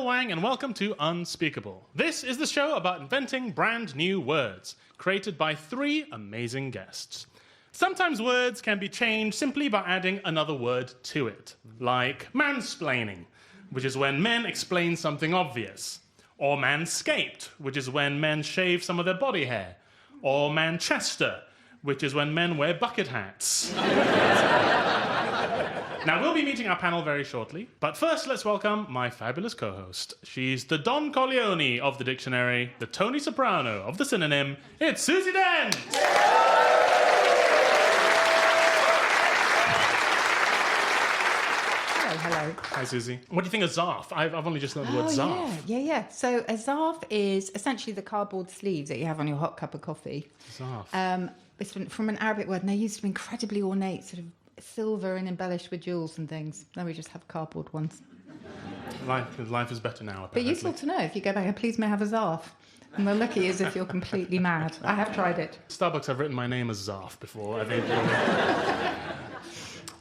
Wang, and welcome to Unspeakable. This is the show about inventing brand new words, created by three amazing guests. Sometimes words can be changed simply by adding another word to it, like mansplaining, which is when men explain something obvious, or manscaped, which is when men shave some of their body hair, or Manchester, which is when men wear bucket hats. Now, we'll be meeting our panel very shortly, but first let's welcome my fabulous co-host. She's the Don Corleone of the dictionary, the Tony Soprano of the synonym. It's Susie Dent! Hello. Hi, Susie. What do you think of zarf? I've only just learned the word zarf. Yeah. So a zarf is essentially the cardboard sleeve that you have on your hot cup of coffee. Zarf. It's from an Arabic word, and they used to be incredibly ornate, sort of silver and embellished with jewels and things. Now we just have cardboard ones. Life is better now, apparently. But useful to know. If you go back, please may I have a zarf. And they'll look at you as if you're completely mad. I have tried it. Starbucks have written my name as zarf before, I think.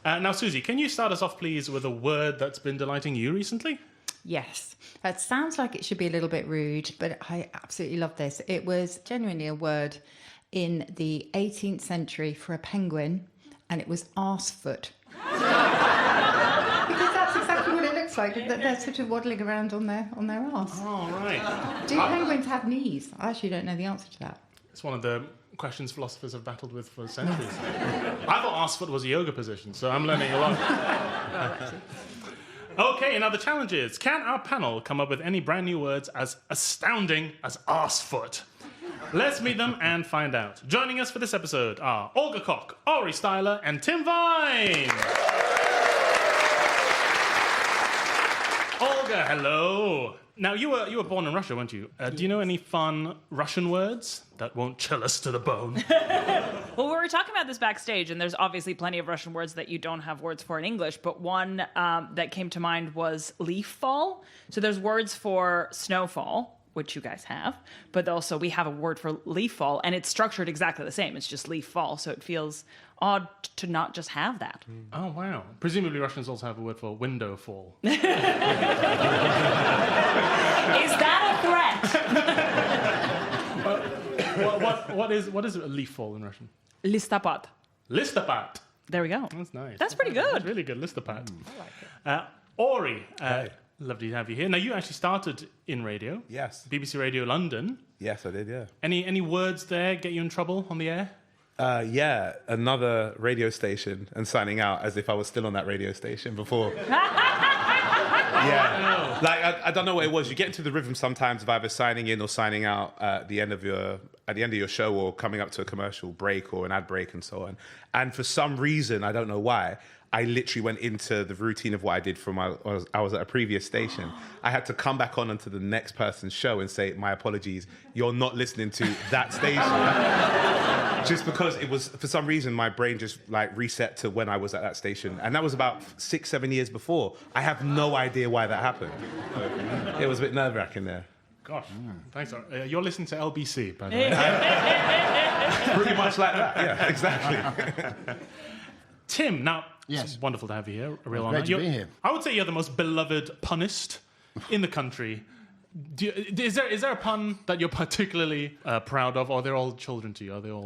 Now, Susie, can you start us off, please, with a word that's been delighting you recently? Yes. It sounds like it should be a little bit rude, but I absolutely love this. It was genuinely a word in the 18th century for a penguin, and it was arsefoot. Because that's exactly what it looks like. They're sort of waddling around on their arse. Oh, right. Do penguins have knees? I actually don't know the answer to that. It's one of the questions philosophers have battled with for centuries. I thought arsefoot was a yoga position, so I'm learning a lot. Okay, now the challenge is, can our panel come up with any brand new words as astounding as arsefoot? Let's meet them and find out. Joining us for this episode are Olga Koch, Aurie Styla, and Tim Vine. Olga, hello. Now, you were born in Russia, weren't you? Do you know any fun Russian words that won't chill us to the bone? Well, we were talking about this backstage, and there's obviously plenty of Russian words that you don't have words for in English, but one that came to mind was leaf fall. So there's words for snowfall, which you guys have, but also we have a word for leaf fall, and it's structured exactly the same. It's just leaf fall, so it feels odd to not just have that. Oh, wow. Presumably Russians also have a word for window fall. Is that a threat? What is a leaf fall in Russian? Listopad. Listopad. There we go. That's nice. That's pretty good. That's really good, Listopad. I like it. Aurie, lovely to have you here. Now, you actually started in radio. Yes. BBC Radio London. Yes, I did, yeah. Any words there get you in trouble on the air? Yeah, another radio station and signing out as if I was still on that radio station before. Yeah, like I don't know what it was. You get into the rhythm sometimes of either signing in or signing out at the end of your show, or coming up to a commercial break or an ad break and so on. And for some reason, I don't know why, I literally went into the routine of what I did I was at a previous station. I had to come back on onto the next person's show and say, my apologies, you're not listening to that station. Just because it was, for some reason, my brain just like reset to when I was at that station. And that was about 6-7 years before. I have no idea why that happened. It was a bit nerve-wracking there. Gosh, thanks. You're listening to LBC, by the way. Pretty much like that, yeah, exactly. Tim, now, Yes. it's wonderful to have you here. A real Great honor. to be here. I would say you're the most beloved punnist in the country. Is there a pun that you're particularly proud of, or they're all children to you? Are they all?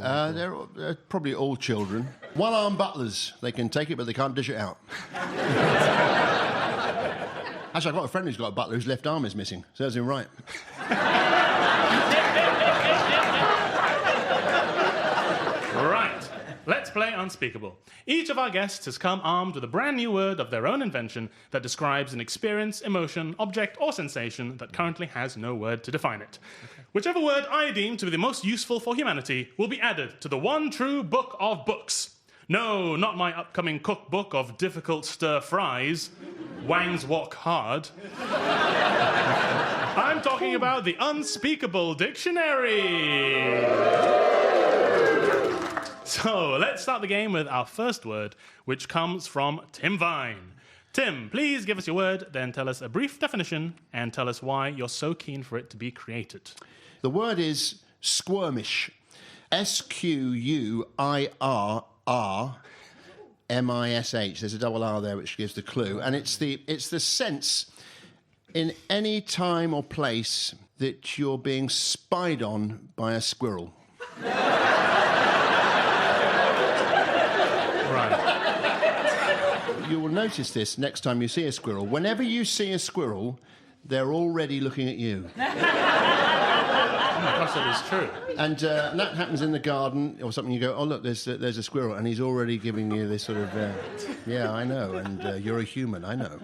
They're probably all children. One-armed butlers. They can take it, but they can't dish it out. Actually, I've got a friend who's got a butler whose left arm is missing. Serves him right. Right. Let's play Unspeakable. Each of our guests has come armed with a brand new word of their own invention that describes an experience, emotion, object, or sensation that currently has no word to define it. Okay. Whichever word I deem to be the most useful for humanity will be added to the one true book of books. No, not my upcoming cookbook of difficult stir-fries, Wang's Walk Hard. I'm talking about the Unspeakable Dictionary. So, let's start the game with our first word, which comes from Tim Vine. Tim, please give us your word, then tell us a brief definition, and tell us why you're so keen for it to be created. The word is squirmish. SQUIRRMISH. There's a double R there, which gives the clue. And it's the sense In any time or place that you're being spied on by a squirrel. Right. You will notice this next time you see a squirrel. Whenever you see a squirrel, they're already looking at you. Oh my gosh, that is true. And that happens in the garden or something. You go, oh, look, there's a squirrel. And he's already giving you this sort of, yeah, I know. And you're a human, I know.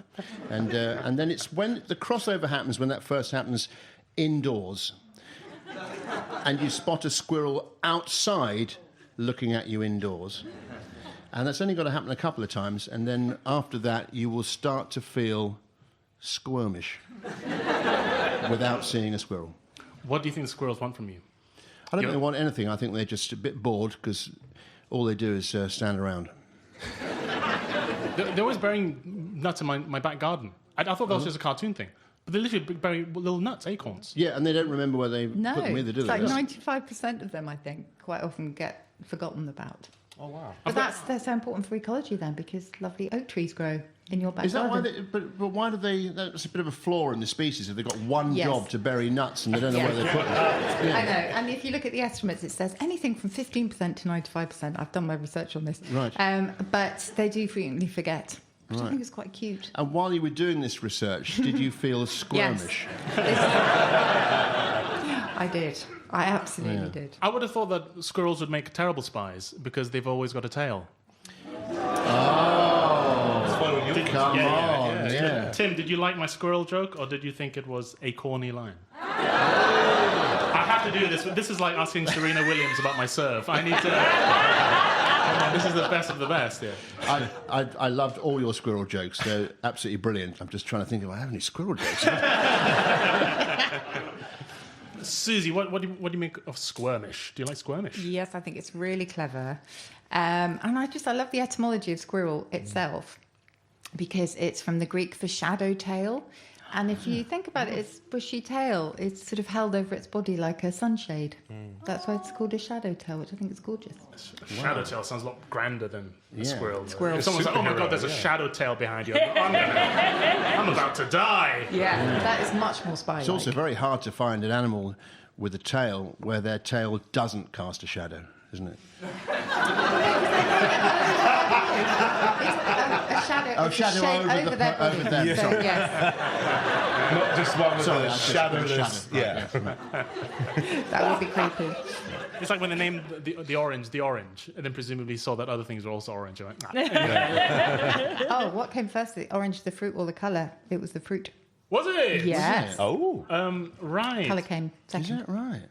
And then it's when the crossover happens, when that first happens indoors, and you spot a squirrel outside looking at you indoors. And that's only got to happen a couple of times. And then after that, you will start to feel squirmish without seeing a squirrel. What do you think the squirrels want from you? I don't think they want anything. I think they're just a bit bored because all they do is stand around. They're always burying nuts in my back garden. I thought that was just a cartoon thing. But they literally bury little nuts, acorns. Yeah, and they don't remember where they No, put them either, do it's they? like 95% of them, I think, quite often get forgotten about. Oh, wow. But they're so important for ecology then, because lovely oak trees grow in your back Is that why garden. but why do they... That's a bit of a flaw in the species. If they've got one Yes. job to bury nuts and they don't know Yeah. where they put them. I know, and if you look at the estimates, it says anything from 15% to 95%. I've done my research on this. Right. But they do frequently forget, which I think is quite cute. And while you were doing this research, did you feel squirmish? I did. I absolutely did. I would have thought that squirrels would make terrible spies because they've always got a tail. Come on, yeah. Tim, did you like my squirrel joke, or did you think it was a corny line? I have to do this. This is like asking Serena Williams about my serve. I need to... This is the best of the best here. I loved all your squirrel jokes. They're absolutely brilliant. I'm just trying to think if I have any squirrel jokes. Susie, what do you make of squirmish? Do you like squirmish? Yes, I think it's really clever. And I love the etymology of squirrel itself, because it's from the Greek for shadow tail. And if you think about it, its bushy tail is sort of held over its body like a sunshade. That's why it's called a shadow tail, which I think is gorgeous. Shadow tail sounds a lot grander than a squirrel. Squirrel. If someone's like, oh my God, there's a shadow tail behind you, I'm about to die. Yeah, that is much more spy-like. It's also very hard to find an animal with a tail where their tail doesn't cast a shadow, isn't it? a shadow, Oh, it's shadow a shade over over the their body. over them. So, Sorry. yes, Not just one with Sorry, a that's just shadowless. shadow. Yeah. that would be creepy. It's like when they named the orange, and then presumably saw that other things were also orange. You're like, nah. Oh, what came first, the orange, the fruit, or the colour? It was the fruit. Was it? Yes. Oh, Right. Colour came Is second. that right?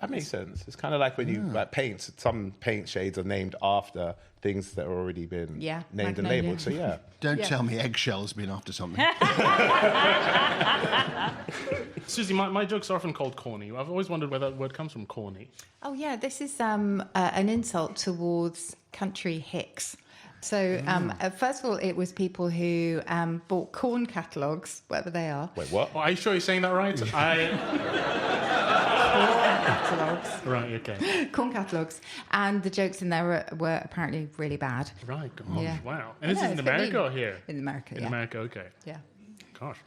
that makes sense. It's kind of like when you like paints. Some paint shades are named after things that have already been Yeah, named and Magnolia. labelled. So yeah. Don't tell me eggshell's been after something. Susie, my jokes are often called corny. I've always wondered where that word comes from, corny. Oh, yeah, this is an insult towards country hicks. So, first of all, it was people who bought corn catalogues, whatever they are. Wait, what? Oh, are you sure you're saying that right? Catalogues. Right, okay. Corn catalogues. And the jokes in there were apparently really bad. Right, gosh, Yeah. wow. And this I is know, in it's a bit America mean. or here? In America, In yeah. America, okay. Yeah. Gosh.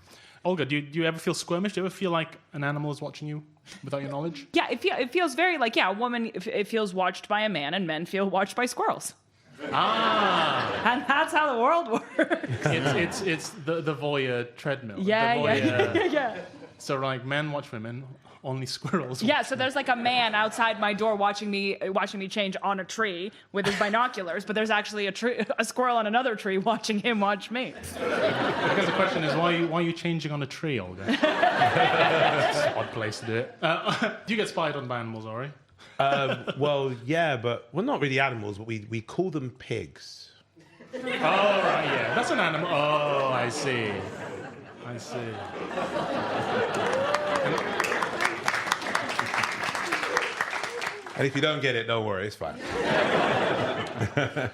Olga, do you ever feel squirmish? Do you ever feel like an animal is watching you without your knowledge? Yeah, it feels very like, a woman, it feels watched by a man, and men feel watched by squirrels. Ah! And that's how the world works. It's the voyeur treadmill. Yeah, the voyeur. yeah. So like men watch women, only squirrels. Yeah, so there's like a man outside my door watching me change on a tree with his binoculars, but there's actually a squirrel on another tree watching him watch me. I guess the question is why are you changing on a tree, Olga? That's an odd place to do it. Do you get spied on by animals, Aurie? Well, yeah, but we're not really animals, but we call them pigs. Oh, right, yeah. That's an animal. Oh, I see. And if you don't get it, don't worry, it's fine.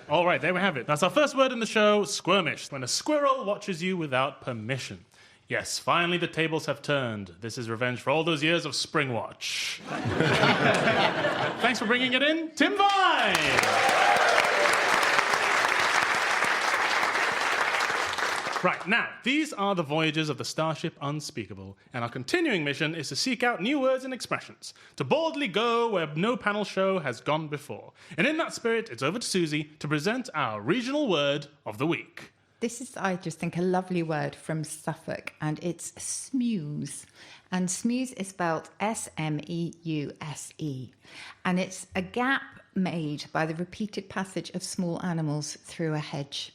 All right, there we have it. That's our first word in the show, squirmish, when a squirrel watches you without permission. Yes, finally the tables have turned. This is revenge for all those years of Spring Watch. Thanks for bringing it in, Tim Vine! Right, now, these are the voyages of the starship Unspeakable, and our continuing mission is to seek out new words and expressions, to boldly go where no panel show has gone before. And in that spirit, it's over to Susie to present our regional word of the week. This is, I just think, a lovely word from Suffolk, and it's smuse. And smuse is spelled S-M-E-U-S-E. And it's a gap made by the repeated passage of small animals through a hedge.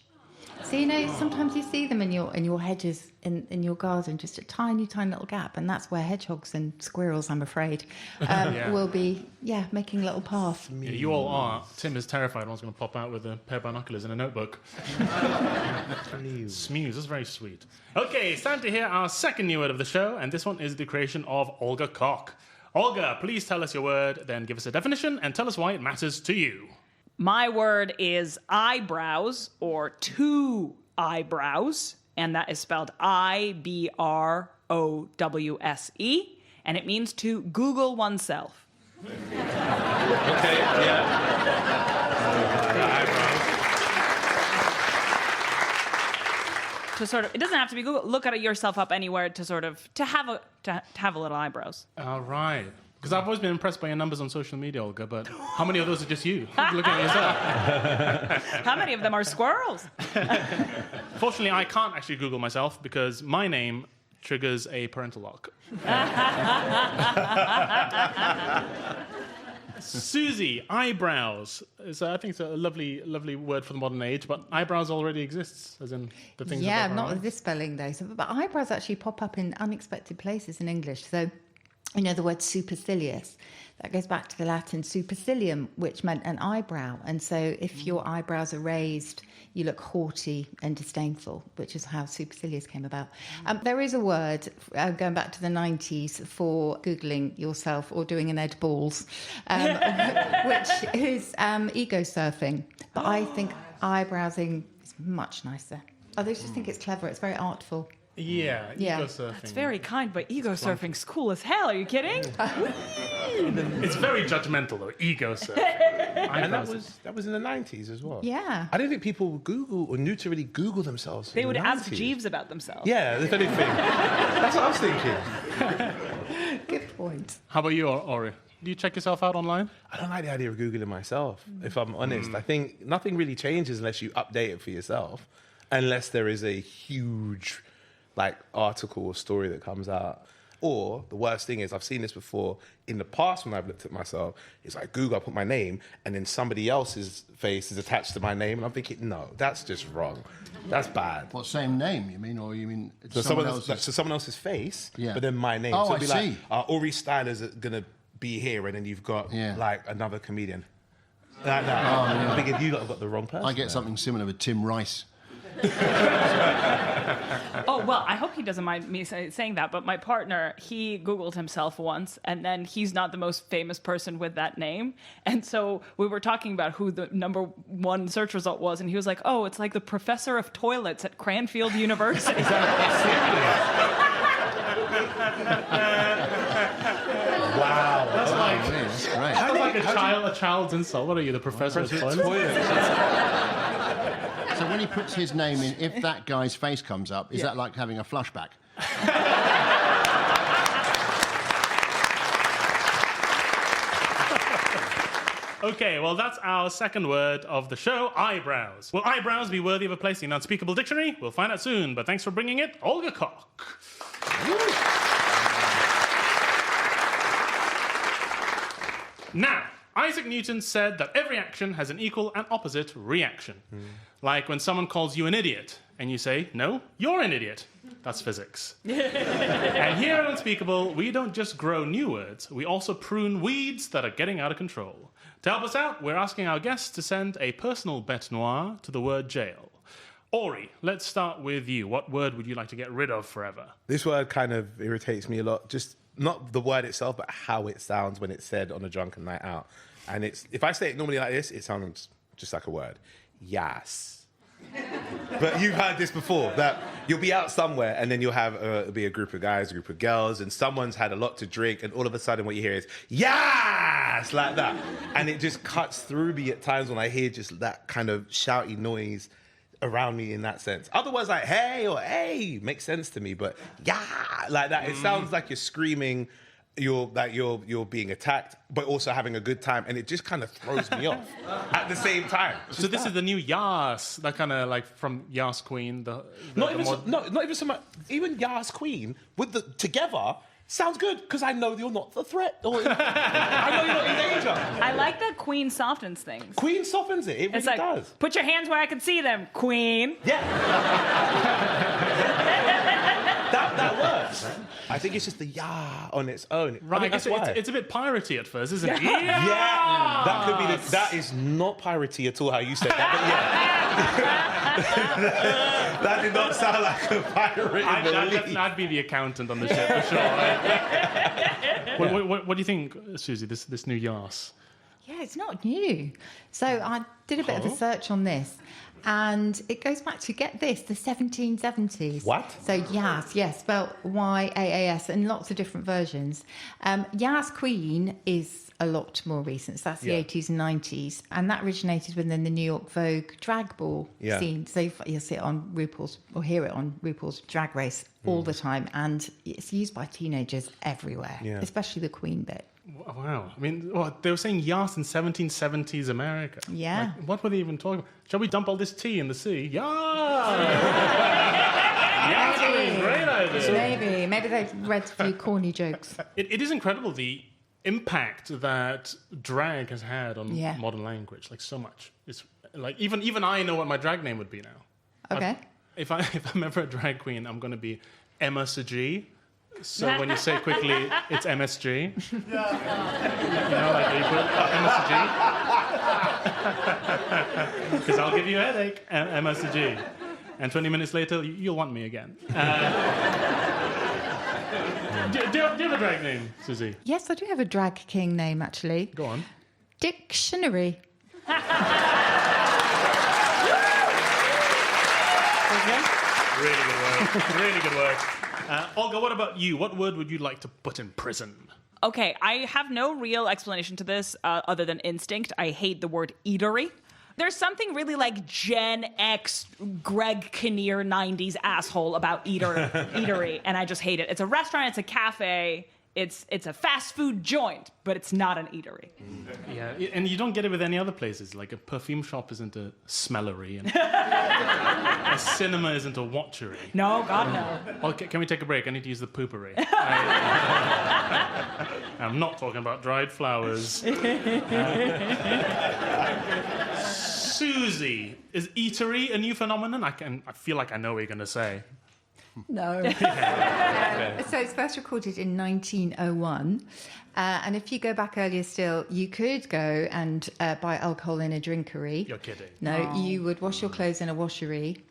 So, you know, sometimes you see them in your hedges, in your garden, just a tiny, tiny little gap. And that's where hedgehogs and squirrels, I'm afraid, will be, making a little path. Yeah, you all are. Tim is terrified one's going to pop out with a pair of binoculars and a notebook. Smuse, that's very sweet. Okay, it's time to hear our second new word of the show, and this one is the creation of Olga Koch. Olga, please tell us your word, then give us a definition, and tell us why it matters to you. My word is eyebrows, or two eyebrows, and that is spelled I-B-R-O-W-S-E, and it means to Google oneself. Okay, yeah. To sort of, it doesn't have to be Google. Look at it yourself up anywhere to sort of to have a little eyebrows. All right. Because I've always been impressed by your numbers on social media, Olga, but how many of those are just you? Looking at yourself. How many of them are squirrels? Fortunately, I can't actually Google myself because my name triggers a parental lock. Susie, eyebrows. I think it's a lovely, lovely word for the modern age, but eyebrows already exists, as in the things. Yeah, not with this spelling though. So, but eyebrows actually pop up in unexpected places in English. So, you know, the word supercilious, that goes back to the Latin supercilium, which meant an eyebrow. And so if your eyebrows are raised, you look haughty and disdainful, which is how supercilious came about. There is a word, going back to the 90s, for Googling yourself or doing an Ed Balls, which is ego surfing. But I think eyebrowsing is much nicer. I just think it's clever. It's very artful. Yeah, ego surfing. That's very kind, but ego surfing's cool as hell. Are you kidding? It's very judgmental, though, ego surfing. And that was in the 90s as well. Yeah. I don't think people would Google or knew to really Google themselves. They in would the ask 90s. Jeeves about themselves. Yeah, if anything. That's what I was thinking. Good point. How about you, Aurie? Do you check yourself out online? I don't like the idea of Googling myself, if I'm honest. I think nothing really changes unless you update it for yourself, unless there is a huge article or story that comes out. Or the worst thing is, I've seen this before in the past when I've looked at myself, it's like Google, I put my name and then somebody else's face is attached to my name and I'm thinking, no, that's just wrong. That's bad. What, same name, you mean? Or you mean So someone else's? someone else's face, Yeah. but then my name. Oh, so it'd be I like, see. Aurie Styla is going to be here and then you've got another comedian. I'm thinking you got the wrong person. I get something similar with Tim Rice. Oh, well, I hope he doesn't mind me saying that, but my partner, he Googled himself once, and then he's not the most famous person with that name. And so we were talking about who the number one search result was, and he was like, oh, it's like the professor of toilets at Cranfield University. Wow. That's like, That's great. that's like a child's insult. What are you, the professor of toilets? So when he puts his name in, if that guy's face comes up, is that like having a flashback? Okay, well, that's our second word of the show, eyebrows. Will eyebrows be worthy of a place in the Unspeakable Dictionary? We'll find out soon, but thanks for bringing it, Olga Koch. Now, Isaac Newton said that every action has an equal and opposite reaction. Like when someone calls you an idiot, and you say, no, you're an idiot. That's physics. And here at Unspeakable, we don't just grow new words, we also prune weeds that are getting out of control. To help us out, we're asking our guests to send a personal bête noire to the word jail. Aurie, let's start with you. What word would you like to get rid of forever? This word kind of irritates me a lot. Just not the word itself, but how it sounds when it's said on a drunken night out. And if I say it normally like this, it sounds just like a word. Yas. But you've heard this before, that you'll be out somewhere and then you'll have it'll be a group of guys, a group of girls, and someone's had a lot to drink, and all of a sudden what you hear is, yes, like that. And it just cuts through me at times when I hear just that kind of shouty noise. around me in that sense. Other words like hey or hey makes sense to me, but yeah, like that, it sounds like you're screaming, you're being attacked, but also having a good time, and it just kind of throws me off at the same time. So this is the new Yas, that kind of like from Yas Queen. Not even so much. Even Yas Queen with the together sounds good because I know you're not the threat, or I know you're not in danger. I like that Queen softens things. Queen softens it. It really It's like, does. put your hands where I can see them, Queen. Yeah. that works. I think it's just the yeah on its own. Right, I think that's why. it's a bit piratey at first, isn't it? Yeah, that could be. That is not piratey at all. How you said that, but yeah, that did not sound like a pirate. I'd be the accountant on the ship for sure. What do you think, Susie? This new Yas? Yeah, it's not new. So I did a bit of a search on this, and it goes back to, get this, the 1770s. What? So Yas, yes, spelled Y-A-A-S, and lots of different versions. Yas Queen is a lot more recent. So that's the 80s and 90s, and that originated within the New York Vogue drag ball scene. So you'll see it on RuPaul's, or hear it on RuPaul's Drag Race all the time, and it's used by teenagers everywhere, especially the Queen bit. Wow. I mean, they were saying Yas in 1770s America. Yeah. Like, what were they even talking about? Shall we dump all this tea in the sea? Yas! Yas! Great idea. Maybe they've read a few corny jokes. It is incredible the impact that drag has had on modern language. Like, so much. It's like even I know what my drag name would be now. Okay. If I'm ever a drag queen, I'm going to be Emma Saji. So when you say it quickly, it's MSG. You know, like you put Emma Saji. Because I'll give you a headache, Emma Saji. And 20 minutes later, you'll want me again. Do you have a drag name, Susie? Yes, I do have a drag king name, actually. Go on. Dictionary. Really good work. Really good work. Olga, what about you? What word would you like to put in prison? Okay, I have no real explanation to this other than instinct. I hate the word eatery. There's something really like Gen X, Greg Kinnear 90s asshole about eatery, and I just hate it. It's a restaurant, it's a cafe, it's a fast food joint, but it's not an eatery. Yeah, and you don't get it with any other places. Like a perfume shop isn't a smellery, and a cinema isn't a watchery. No, God, no. Well, can we take a break? I need to use the poopery. I'm not talking about dried flowers. Susie, is eatery a new phenomenon? I feel like I know what you're going to say. No. So it's first recorded in 1901. And if you go back earlier still, you could go and buy alcohol in a drinkery. You're kidding. No, you would wash your clothes in a washery.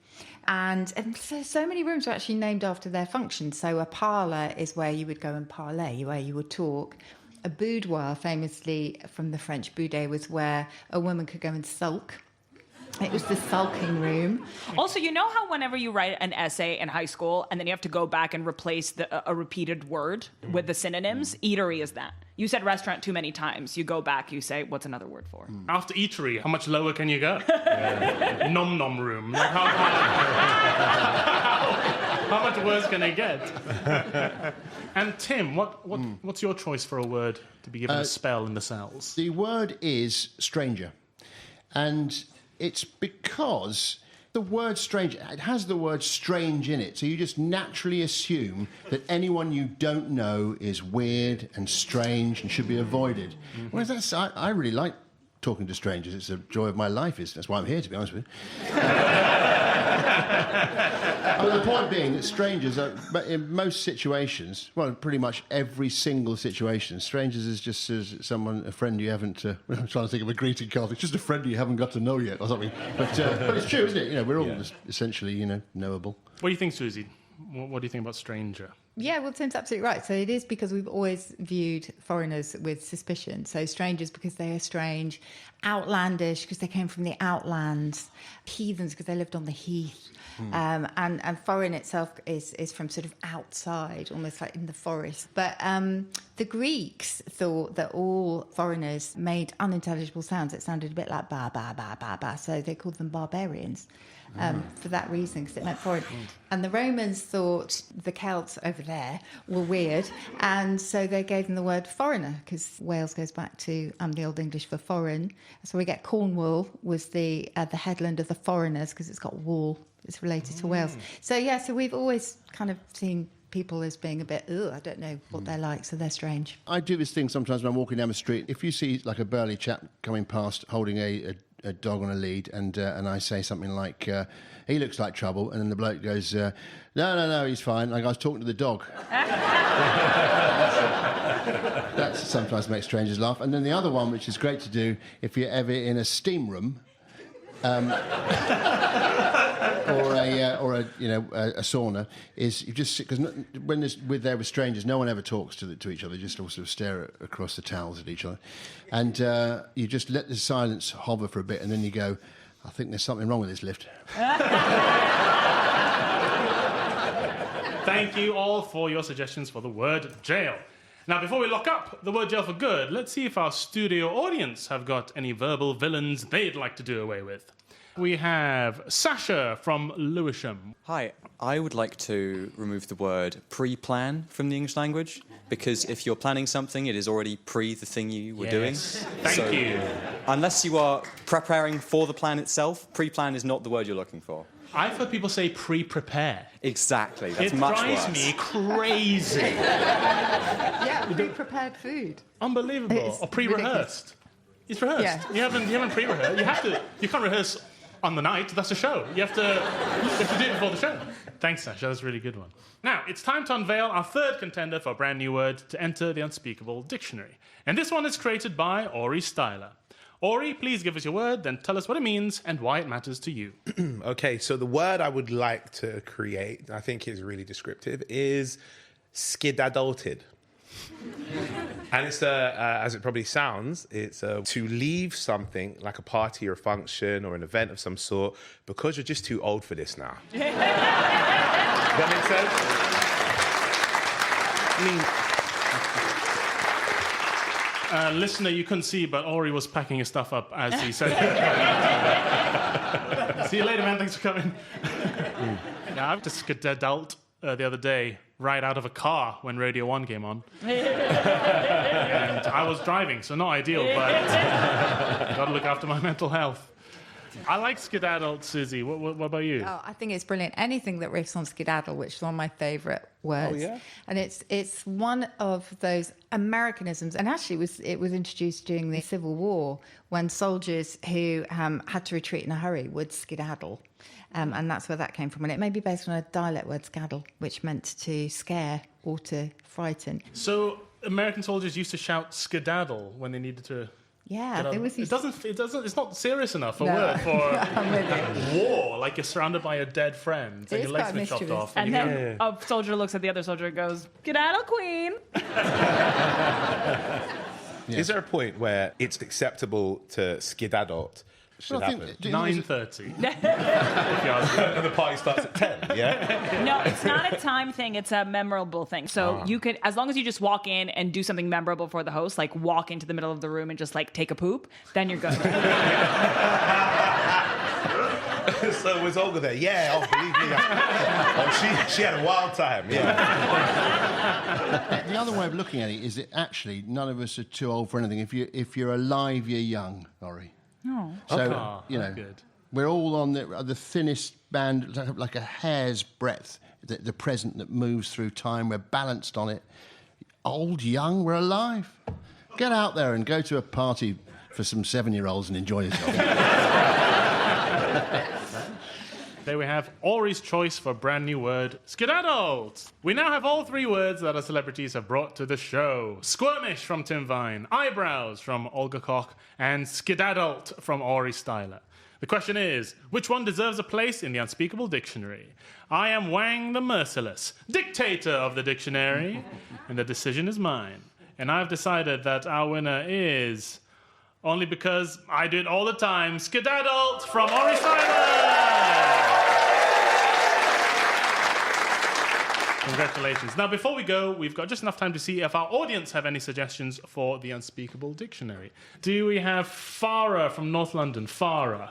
And so many rooms are actually named after their function. So a parlour is where you would go and parley, where you would talk. A boudoir, famously from the French boudet, was where a woman could go and sulk. It was the sulking room. Also, you know how whenever you write an essay in high school and then you have to go back and replace a repeated word with the synonyms? Eatery is that. You said restaurant too many times. You go back, you say, what's another word for? After eatery, how much lower can you go? Nom nom room. Like how much worse can it get? And Tim, what's your choice for a word to be given a spell in the cells? The word is stranger. And it's because the word strange, it has the word strange in it. So you just naturally assume that anyone you don't know is weird and strange and should be avoided. Whereas I really like talking to strangers. It's a joy of my life. That's why I'm here, to be honest with you. The point being that strangers are, but in most situations, well, pretty much every single situation, strangers is just as a friend you haven't. I'm trying to think of a greeting card. It's just a friend you haven't got to know yet, or something. But it's true, isn't it? You know, we're all essentially, knowable. What do you think, Susie? What do you think about stranger? Yeah, well, Tim's absolutely right. So it is because we've always viewed foreigners with suspicion. So strangers because they are strange, outlandish because they came from the outlands, heathens because they lived on the heath. And foreign itself is from sort of outside, almost like in the forest. But the Greeks thought that all foreigners made unintelligible sounds. It sounded a bit like ba, ba, ba, ba, ba. So they called them barbarians. for that reason, because it meant foreign. And the Romans thought the Celts over there were weird, and so they gave them the word foreigner, because Wales goes back to the Old English for foreign. So we get Cornwall was the headland of the foreigners, because it's got wool. It's related to Wales. So we've always kind of seen people as being a bit, I don't know what they're like, so they're strange. I do this thing sometimes when I'm walking down the street. If you see like a burly chap coming past holding a dog on a lead, and I say something like, he looks like trouble, and then the bloke goes, no, he's fine. Like I was talking to the dog. That sometimes makes strangers laugh. And then the other one, which is great to do if you're ever in a steam room, or a sauna, is you just because when we're there with strangers, no one ever talks to each other. You just all sort of stare across the towels at each other, and you just let the silence hover for a bit, and then you go, I think there's something wrong with this lift. Thank you all for your suggestions for the word jail. Now, before we lock up the word jail for good, let's see if our studio audience have got any verbal villains they'd like to do away with. We have Sasha from Lewisham. Hi, I would like to remove the word pre-plan from the English language, because if you're planning something, it is already pre the thing you were doing. Thank you. Unless you are preparing for the plan itself, pre-plan is not the word you're looking for. I've heard people say pre-prepare. Exactly, that's It much drives worse. me crazy. Yeah, pre-prepared food. Unbelievable. It's Or pre-rehearsed. It's rehearsed. Yeah. You haven't pre-rehearsed. You can't rehearse on the night. That's a show. You have to do it before the show. Thanks, Sasha. That's a really good one. Now, it's time to unveil our third contender for a brand new word to enter the Unspeakable dictionary. And this one is created by Aurie Styla. Aurie, please give us your word, then tell us what it means and why it matters to you. Okay, so the word I would like to create, I think is really descriptive, is skedaddalted. And it's, as it probably sounds, it's to leave something like a party or a function or an event of some sort because you're just too old for this now. Does that make sense? I mean... Listener, you couldn't see, but Aurie was packing his stuff up as he said it. See you later, man. Thanks for coming. Yeah, I've just skedaddled the other day right out of a car when Radio 1 came on. And I was driving, so not ideal, but got to look after my mental health. I like skedaddle, Susie. What about you? Oh, I think it's brilliant. Anything that riffs on skedaddle, which is one of my favourite words. Oh, yeah? And it's one of those Americanisms. And actually, it was introduced during the Civil War when soldiers who had to retreat in a hurry would skedaddle. And that's where that came from. And it may be based on a dialect word, scaddle, which meant to scare or to frighten. So American soldiers used to shout skedaddle when they needed to... Yeah, there was It doesn't. It's not serious enough a No. word for I'm with you. war. Like you're surrounded by a dead friend, and It your is legs quite been chopped mischievous. off. And you then a soldier looks at the other soldier and goes, "Skedaddle, queen." Is there a point where it's acceptable to skedaddle? Should happen. 9:30. And the party starts at 10, yeah? No, it's not a time thing. It's a memorable thing. So you could, as long as you just walk in and do something memorable for the host, like walk into the middle of the room and just like take a poop, then you're good. So was Olga there? Yeah, believe me. She had a wild time, yeah. The other way of looking at it is that actually none of us are too old for anything. If you're alive, you're young, Aurie. No. So, Good. we're all on the thinnest band, like a hair's breadth, the present that moves through time. We're balanced on it. Old, young, we're alive. Get out there and go to a party for some 7-year-olds and enjoy yourself. There we have Aurie's choice for a brand new word, skedaddled. We now have all three words that our celebrities have brought to the show. Squirmish from Tim Vine, eyebrows from Olga Koch, and skedaddled from Aurie Styla. The question is, which one deserves a place in the Unspeakable dictionary? I am Wang the Merciless, dictator of the dictionary, and the decision is mine. And I've decided that our winner is... only because I do it all the time, skedaddled from Aurie Styla! Congratulations. Now, before we go, we've got just enough time to see if our audience have any suggestions for the Unspeakable dictionary. Do we have Farah from North London? Farah.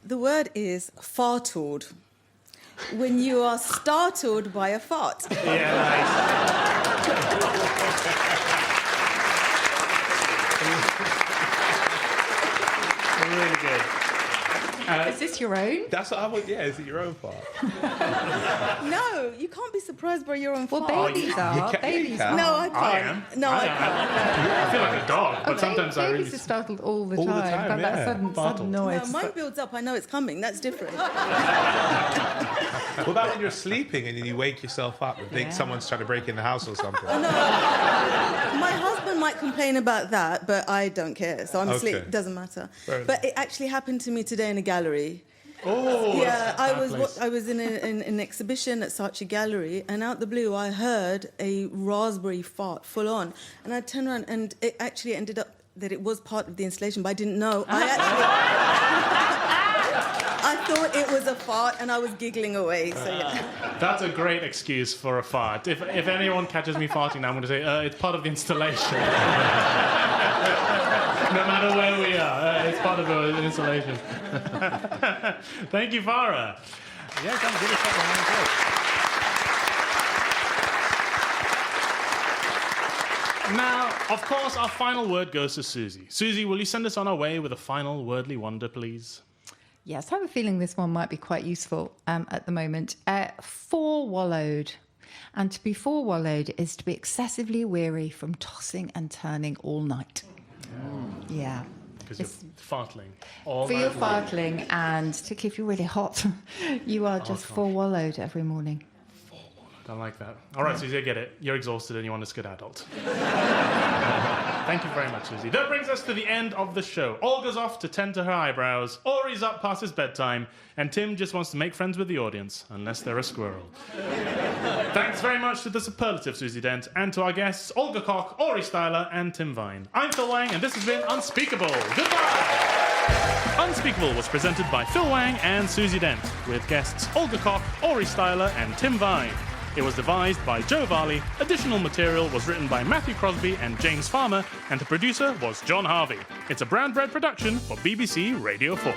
The word is fartled. When you are startled by a fart. Really good. Is this your own? That's what I would. Yeah, is it your own part? No, you can't be surprised by your own Well, fart. babies are. can- Babies you can. are. No, I can't. I am. No, I can't. I feel like a dog, but sometimes I really. Babies are startled all the All the time. time, But that yeah. sudden Startled. noise. No, mine builds up. I know it's coming. That's different. What about when you're sleeping and then you wake yourself up and think someone's trying to break in the house or something? My husband might complain about that, but I don't care. So I'm asleep. Okay. Doesn't matter. Fair But it actually happened to me today in a gallery. Oh, Yeah, I that's a bad place. was in an exhibition at Saatchi Gallery, and out the blue, I heard a raspberry fart full on, and I turned around, and it actually ended up that it was part of the installation, but I didn't know. I thought it was a fart, and I was giggling away. So yeah. That's a great excuse for a fart. If anyone catches me farting now, I'm going to say it's part of the installation. No matter where we are, it's part of the installation. Thank you, Farah. Yeah, come give us that behind the Now, of course, our final word goes to Susie. Susie, will you send us on our way with a final wordly wonder, please? Yes, I have a feeling this one might be quite useful at the moment. Forewallowed. And to be forewallowed is to be excessively weary from tossing and turning all night. Yeah. Because you're fartling all For night your long. fartling, and particularly if you're really hot, you are just forewallowed every morning. I like that. All right, Susie, I get it. You're exhausted and you want to skedaddle. Thank you very much, Susie. That brings us to the end of the show. Olga's off to tend to her eyebrows, Aurie's up past his bedtime, and Tim just wants to make friends with the audience, unless they're a squirrel. Thanks very much to the superlative Susie Dent, and to our guests, Olga Koch, Aurie Styla, and Tim Vine. I'm Phil Wang, and this has been Unspeakable. Goodbye! Unspeakable was presented by Phil Wang and Susie Dent, with guests Olga Koch, Aurie Styla, and Tim Vine. It was devised by Joe Varley, additional material was written by Matthew Crosby and James Farmer, and the producer was John Harvey. It's a Brown Bread production for BBC Radio 4.